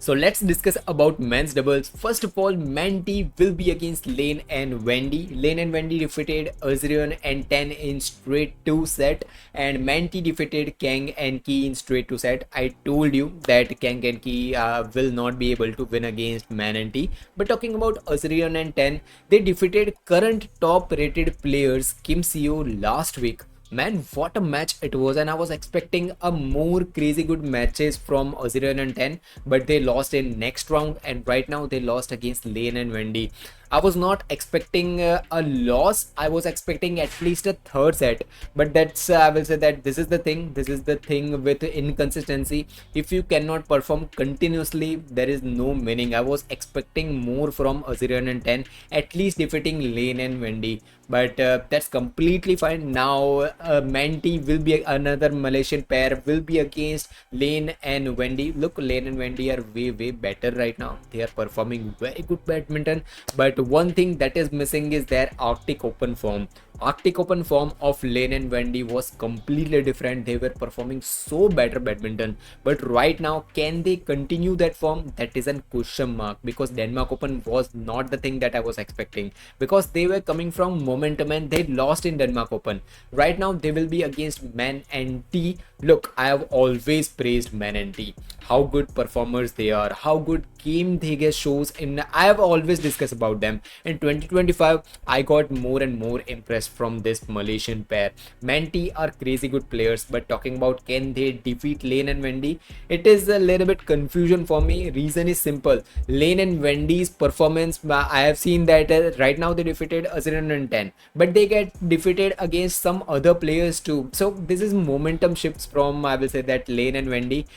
So let's discuss about men's doubles. First of all, Manti will be against Lane and Wendy. Lane and Wendy defeated Azrion and Ten in straight 2 set, and Manti defeated Kang and Ki in straight 2 set. I told you that Kang and Ki will not be able to win against Manti. But talking about Azrion and Ten, they defeated current top rated players Kim Seo last week. Man, what a match it was, and I was expecting a more crazy good matches from Azrion and Ten, but they lost in next round, and right now they lost against Lane and Wendy. I was not expecting a loss. I was expecting at least a third set, but that's I will say that this is the thing. This is the thing with inconsistency. If you cannot perform continuously, there is no meaning. I was expecting more from Azrion and Ten, at least defeating Lane and Wendy, but that's completely fine. Now Manti will be another Malaysian pair will be against Lane and Wendy. Look, Lane and Wendy are way better right now. They are performing very good badminton, but one thing that is missing is their Arctic Open form. Arctic Open form of Lane and Wendy was completely different. They were performing so better badminton, but right now can they continue that form? That is a question mark, because Denmark Open was not the thing that I was expecting, because they were coming from momentum and they lost in Denmark Open. Right now they will be against Man and T. Look, I have always praised Man and T, how good performers they are, how good game they get shows in. I have always discussed about them. In 2025 I got more and more impressed from this Malaysian pair. Manti are crazy good players, but talking about can they defeat Lane and Wendy, it is a little bit confusion for me. Reason is simple. Lane and Wendy's performance, I have seen that right now they defeated Azrion and Ten, but they get defeated against some other players too. So this is momentum shifts from, I will say that, Lane and Wendy.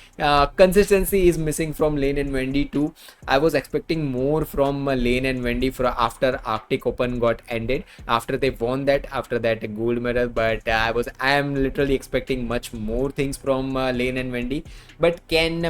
Consistency is missing from Lane and Wendy too. I was expecting more from Lane and Wendy for after Arctic Open got ended, after they won that, after that a gold medal, but I am literally expecting much more things from Lane and Wendy. But can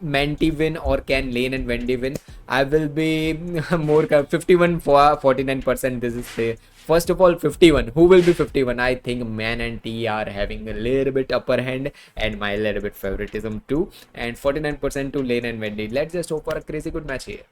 Manti win, or can Lane and Wendy win? I will be more 51 for 49%. This is the first of all 51. Who will be 51? I think Man and T are having a little bit upper hand, and my little bit favoritism too, and 49% to Lane and Wendy. Let's just hope for a crazy good match here.